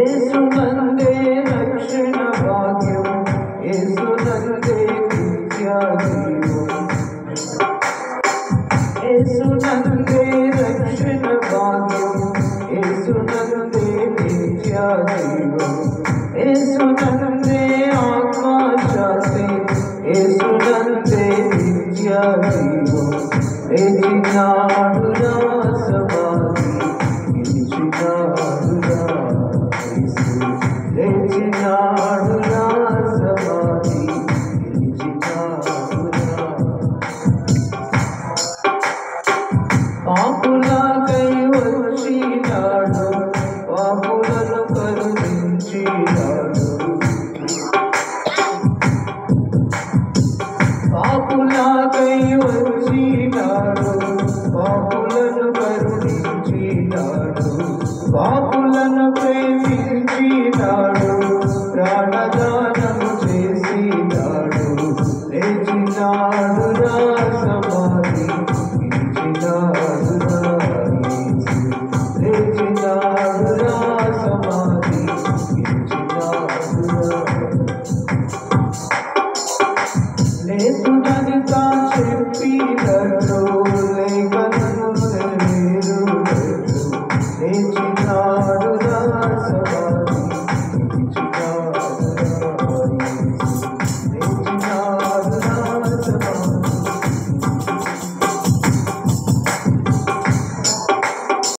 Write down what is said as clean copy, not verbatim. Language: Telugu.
యేసునందే రక్షణ భాగ్యం, యేసునందే నిత్య జీవం. యేసునందే రక్షణ భాగ్యం, యేసునందే నిత్య జీవం. యేసునందే ఆత్మశాంతి, యేసునందే నిత్య జీవం. లేచినాడు నా సమాధి, గెలిచినాడు నా యేసు. లేచినాడు నా సమాధి, గెలిచినాడు నా. పాపులకై వచ్చినాడు, పాపులను కరుణించినాడు. పాపులకై వచ్చినాడు, పాపులను కరుణించినాడు. పాపులను ప్రేమించినాడు, ప్రాణదానము చేసినాడు. లేచినాడు నా సమాధి, గెలిచినాడు నా యేసు. లేచినాడు నా సమాధి, గెలిచినాడు నా. లేచునని తా చెప్పి